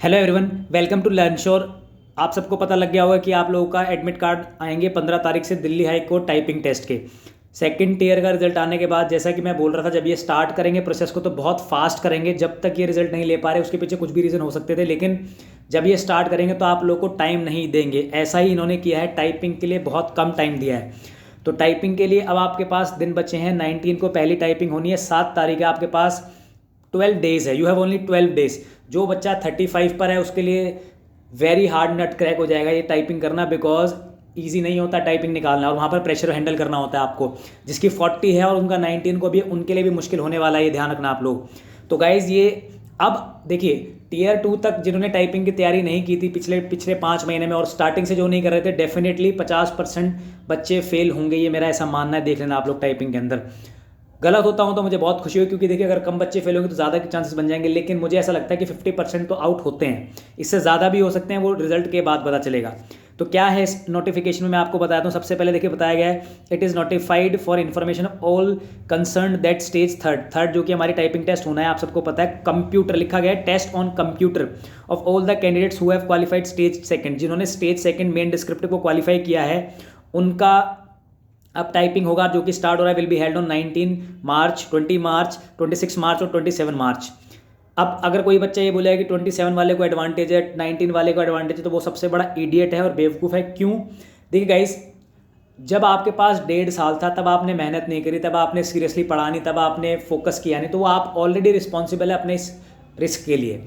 Hello everyone, welcome to Learnsure. आप सबको पता लग गया होगा कि आप लोगों का एडमिट कार्ड आएंगे 15 तारीख से Delhi high court typing test के सेकंड टीयर का रिजल्ट आने के बाद। जैसा कि मैं बोल रहा था, जब ये स्टार्ट करेंगे प्रोसेस को तो बहुत फास्ट करेंगे। जब तक ये रिजल्ट नहीं ले पा रहे उसके पीछे कुछ भी रीज़न हो सकते थे, लेकिन जब ये स्टार्ट करेंगे तो आप लोगों को टाइम नहीं देंगे। ऐसा ही इन्होंने किया है, टाइपिंग के लिए बहुत कम टाइम दिया है। तो टाइपिंग के लिए अब आपके पास दिन बचे हैं। 19 को पहली टाइपिंग होनी है, 7 तारीख है आपके पास। 12 डेज है, यू हैव ओनली 12 डेज। जो बच्चा 35 पर है उसके लिए वेरी हार्ड नट क्रैक हो जाएगा ये टाइपिंग करना, बिकॉज ईजी नहीं होता टाइपिंग निकालना, और वहाँ पर प्रेशर हैंडल करना होता है आपको। जिसकी 40 है और उनका 19 को भी, उनके लिए भी मुश्किल होने वाला है, ये ध्यान रखना आप लोग। तो गाइज ये अब देखिए, टीयर 2 तक जिन्होंने टाइपिंग की तैयारी नहीं की थी पिछले पिछले 5 महीने में और स्टार्टिंग से जो नहीं कर रहे थे, डेफिनेटली 50% बच्चे फेल होंगे, ये मेरा ऐसा मानना है। देख लेना आप लोग टाइपिंग के अंदर। गलत होता हूँ तो मुझे बहुत खुशी हुई, क्योंकि देखिए अगर कम बच्चे फेल होंगे तो ज़्यादा के चांसेस बन जाएंगे, लेकिन मुझे ऐसा लगता है कि 50% तो आउट होते हैं। इससे ज़्यादा भी हो सकते हैं, वो रिजल्ट के बाद पता चलेगा। तो क्या है इस नोटिफिकेशन में, मैं आपको बताता हूँ। सबसे पहले देखिए बताया गया है, it is notified for information all concern that stage third जो कि हमारी टाइपिंग टेस्ट होना है, आप सबको पता है। कंप्यूटर लिखा गया है, test on computer of all the candidates who have qualified stage second. जिन्होंने स्टेज सेकंड मेन डिस्क्रिप्टिव को क्वालिफाई किया है उनका अब टाइपिंग होगा, जो कि स्टार्ट हो रहा है, विल बी हेल्ड ऑन 19 मार्च, 20 मार्च, 26 मार्च और 27 मार्च। अब अगर कोई बच्चा ये बोलेगा कि 27 वाले को एडवांटेज है, 19 वाले को एडवांटेज है, तो वो सबसे बड़ा इडियट है और बेवकूफ़ है। क्यों? देखिए गाइस, जब आपके पास 1.5 साल था तब आपने मेहनत नहीं करी, तब आपने सीरियसली पढ़ा नहीं, तब आपने फोकस किया नहीं, तो वो आप ऑलरेडी रिस्पॉन्सिबल है अपने इस रिस्क के लिए।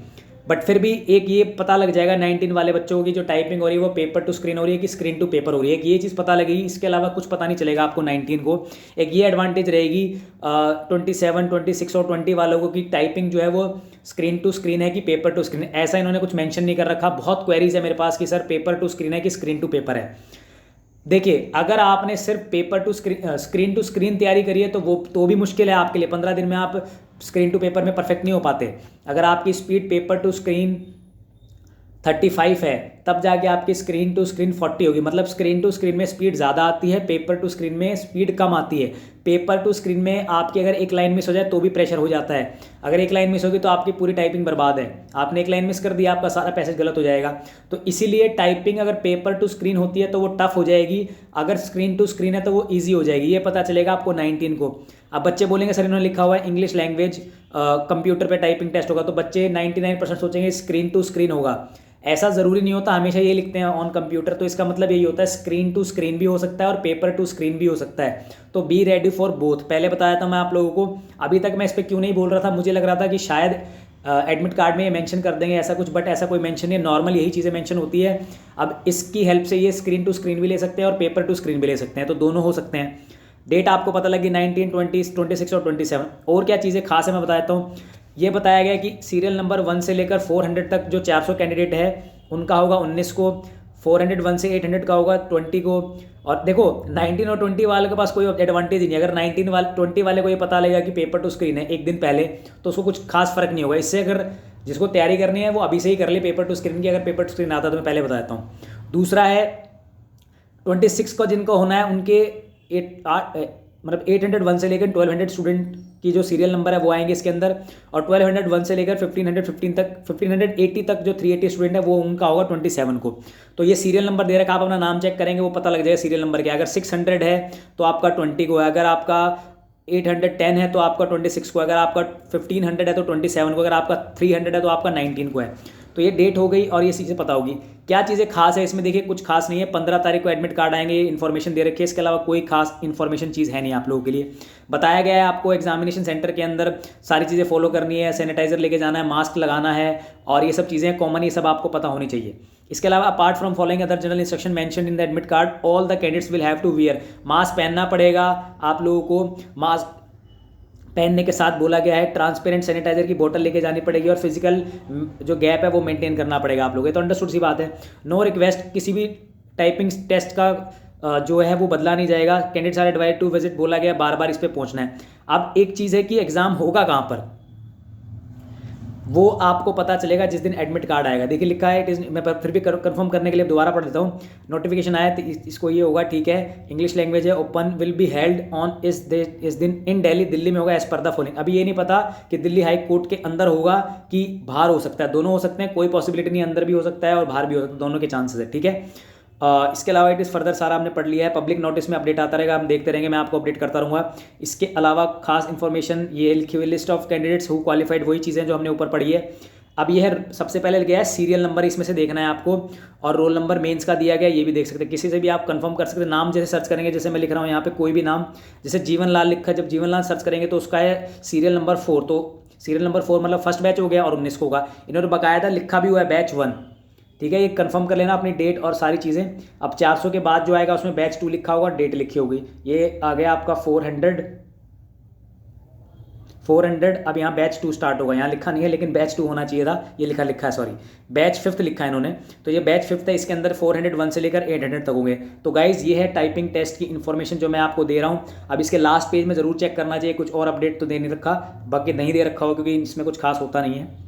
बट फिर भी एक ये पता लग जाएगा 19 वाले बच्चों की जो टाइपिंग हो रही है वो पेपर टू स्क्रीन हो रही है कि स्क्रीन टू पेपर हो रही है, ये चीज़ पता लगेगी। इसके अलावा कुछ पता नहीं चलेगा आपको 19 को। एक ये एडवांटेज रहेगी 27, 26 और 20 वालों को, कि टाइपिंग जो है वो स्क्रीन टू स्क्रीन है कि पेपर टू स्क्रीन। ऐसा इन्होंने कुछ मेंशन नहीं कर रखा। बहुत क्वेरीज है मेरे पास कि सर पेपर टू स्क्रीन है कि स्क्रीन टू पेपर है। देखिए, अगर आपने सिर्फ paper to screen to screen तैयारी करी है तो वो तो भी मुश्किल है आपके लिए। 15 दिन में आप स्क्रीन टू पेपर में परफेक्ट नहीं हो पाते। अगर आपकी स्पीड पेपर टू स्क्रीन 35 है तब जाके आपकी स्क्रीन टू स्क्रीन 40 होगी। मतलब स्क्रीन टू स्क्रीन में स्पीड ज़्यादा आती है, पेपर टू स्क्रीन में स्पीड कम आती है। पेपर टू स्क्रीन में आपकी अगर एक लाइन मिस हो जाए तो भी प्रेशर हो जाता है। अगर एक लाइन मिस होगी तो आपकी पूरी टाइपिंग बर्बाद है। आपने एक लाइन मिस कर दिया, आपका सारा पैसेज गलत हो जाएगा। तो इसीलिए टाइपिंग अगर पेपर टू स्क्रीन होती है तो वो टफ हो जाएगी, अगर स्क्रीन टू स्क्रीन है तो वो ईजी हो जाएगी। ये पता चलेगा आपको 19 को। अब बच्चे बोलेंगे सर इन्होंने लिखा हुआ है इंग्लिश लैंग्वेज कंप्यूटर पे टाइपिंग टेस्ट होगा, तो बच्चे 99% सोचेंगे स्क्रीन टू स्क्रीन होगा। ऐसा ज़रूरी नहीं होता, हमेशा ये लिखते हैं ऑन कंप्यूटर, तो इसका मतलब यही होता है स्क्रीन टू स्क्रीन भी हो सकता है और पेपर टू स्क्रीन भी हो सकता है। तो बी रेडी फॉर बोथ। पहले बताया था मैं आप लोगों को। अभी तक मैं इस पर क्यों नहीं बोल रहा था, मुझे लग रहा था कि शायद एडमिट कार्ड में ये मेंशन कर देंगे ऐसा कुछ, बट ऐसा कोई मेंशन नहीं है। नॉर्मल यही चीज़ें मेंशन होती है। अब इसकी हेल्प से ये स्क्रीन टू स्क्रीन भी ले सकते हैं और पेपर टू स्क्रीन भी ले सकते हैं, तो दोनों हो सकते हैं। डेट आपको पता लगी 19, 20, 26 और 27। और क्या चीज़ें खास है मैं बता देता हूँ। ये बताया गया कि सीरियल नंबर 1 से लेकर 400 तक जो 400 कैंडिडेट है उनका होगा 19 को, 401 से 800 का होगा 20 को। और देखो 19 और 20 वाले के पास कोई एडवांटेज ही नहीं। अगर 19 वाले 20 वाले को ये पता लगेगा कि पेपर टू स्क्रीन है एक दिन पहले, तो उसको कुछ खास फर्क नहीं होगा। इससे अगर जिसको तैयारी करनी है वो अभी से ही कर ले पेपर टू स्क्रीन की, अगर पेपर टू स्क्रीन आता तो मैं पहले बता देता हूँ। दूसरा है 26 को जिनको होना है उनके 801 से लेकर 1200 स्टूडेंट की जो सीरियल नंबर है वो आएंगे इसके अंदर। और 1201 से लेकर 1515 तक 1580 तक जो 380 स्टूडेंट है वो उनका होगा 27 को। तो ये सीरियल नंबर दे रखा है, आप अपना नाम चेक करेंगे वो पता लग जाएगा सीरियल नंबर क्या। अगर 600 है तो आपका 20 को है, अगर आपका 810 है तो आपका 26 को, अगर आपका 1500 है तो 27 को, अगर आपका 300 है तो आपका 19 को है। तो ये डेट हो गई और ये चीज़ें पता होगी। क्या चीज़ें खास है इसमें, देखिए कुछ खास नहीं है। 15 तारीख को एडमिट कार्ड आएंगे, ये इन्फॉर्मेशन दे रखी है। इसके अलावा कोई खास इन्फॉर्मेशन चीज़ है नहीं आप लोगों के लिए। बताया गया है आपको एग्जामिनेशन सेंटर के अंदर सारी चीज़ें फॉलो करनी है, सैनिटाइजर लेके जाना है, मास्क लगाना है, और ये सब चीज़ें कॉमन, ये सब आपको पता होनी चाहिए। इसके अलावा apart from following other general instruction mention in the admit card, all the candidates will have to wear. Mask पहनना पड़ेगा आप लोगों को। मास्क पहनने के साथ बोला गया है ट्रांसपेरेंट सैनिटाइजर की बोतल लेके जानी पड़ेगी, और फिजिकल जो गैप है वो मेंटेन करना पड़ेगा आप लोगों को। तो अंडरस्टूड सी बात है। नो रिक्वेस्ट, किसी भी टाइपिंग टेस्ट का जो है वो बदला नहीं जाएगा। Candidates are advise to visit, बोला गया बार बार इस पर पहुंचना है। अब एक चीज़ है कि एग्जाम होगा कहाँ पर। वो आपको पता चलेगा जिस दिन एडमिट कार्ड आएगा। देखिए लिखा है इट इज़, मैं फिर भी कंफर्म करने के लिए दोबारा पढ़ देता हूँ। नोटिफिकेशन आया तो इसको ये होगा, ठीक है, इंग्लिश लैंग्वेज है, open will be held on इस दिन इन दिल्ली, दिल्ली में होगा एज पर द फॉलोइंग। अभी ये नहीं पता कि दिल्ली हाई कोर्ट के अंदर होगा कि बाहर हो सकता है, दोनों हो सकते हैं, कोई पॉसिबिलिटी नहीं, अंदर भी हो सकता है और बाहर भी हो सकता है, दोनों के चांसेस है, ठीक है। इसके अलावा इट इज़ फर्दर सारा हमने पढ़ लिया है। पब्लिक नोटिस में अपडेट आता रहेगा, हम देखते रहेंगे, मैं आपको अपडेट करता रहूँगा। इसके अलावा खास इन्फॉर्मेशन ये लिखी हुई list of candidates who qualified, वही चीज़ें जो हमने ऊपर पढ़ी है। अब ये है सबसे पहले गया है सीरियल नंबर, इसमें से देखना है आपको, और रोल नंबर मेंस का दिया गया, ये भी देख सकते हैं, किसी से भी आप कंफर्म कर सकते हैं। नाम जैसे सर्च करेंगे, जैसे मैं लिख रहा हूँ यहाँ पे कोई भी नाम, जैसे जीवन लाल लिखा है, जब जीवन लाल सर्च करेंगे तो उसका है सीरियल नंबर 4, तो सीरियल नंबर 4 मतलब फर्स्ट बैच हो गया और 19 को होगा। इन्होंने बाकायदा लिखा भी हुआ है बैच 1, ठीक है, ये कंफर्म कर लेना अपनी डेट और सारी चीज़ें। अब 400 के बाद जो आएगा उसमें बैच 2 लिखा होगा, डेट लिखी होगी। ये आ गया आपका 400। अब यहाँ बैच 2 स्टार्ट होगा, यहाँ लिखा नहीं है लेकिन बैच 2 होना चाहिए था, ये लिखा है, सॉरी बैच 5 लिखा है इन्होंने, तो ये बैच 5 है, इसके अंदर 401 से लेकर 800 तक होंगे। तो गाइज ये है टाइपिंग टेस्ट की इन्फॉर्मेशन जो मैं आपको दे रहा हूँ। अब इसके लास्ट पेज में जरूर चेक करना चाहिए, कुछ और अपडेट तो दे नहीं रखा, बाकी नहीं दे रखा हो क्योंकि इसमें कुछ खास होता नहीं है,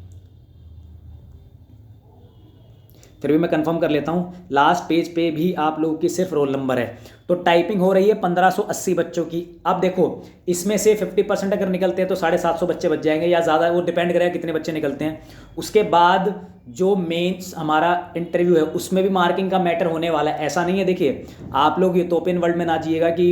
फिर भी मैं कंफर्म कर लेता हूँ। लास्ट पेज पे भी आप लोगों की सिर्फ रोल नंबर है। तो टाइपिंग हो रही है 1580 बच्चों की। अब देखो इसमें से 50% अगर निकलते हैं तो 750 बच्चे बच जाएंगे या ज़्यादा, वो डिपेंड करेगा कितने बच्चे निकलते हैं। उसके बाद जो मेंस हमारा इंटरव्यू है उसमें भी मार्किंग का मैटर होने वाला है। ऐसा नहीं है, देखिए आप लोग ये तोपिन वर्ल्ड में ना जिएगा कि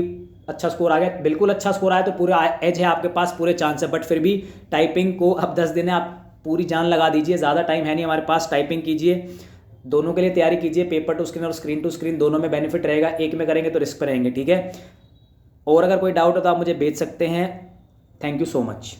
अच्छा स्कोर आ गया, बिल्कुल अच्छा स्कोर आया तो पूरा एज है आपके पास, पूरे चांस है, बट फिर भी टाइपिंग को अब 10 दिन है, आप पूरी जान लगा दीजिए, ज़्यादा टाइम है नहीं हमारे पास, टाइपिंग कीजिए, दोनों के लिए तैयारी कीजिए, पेपर टू स्क्रीन और स्क्रीन टू स्क्रीन दोनों में बेनिफिट रहेगा, एक में करेंगे तो रिस्क पर रहेंगे, ठीक है। और अगर कोई डाउट हो तो आप मुझे भेज सकते हैं। Thank you so much.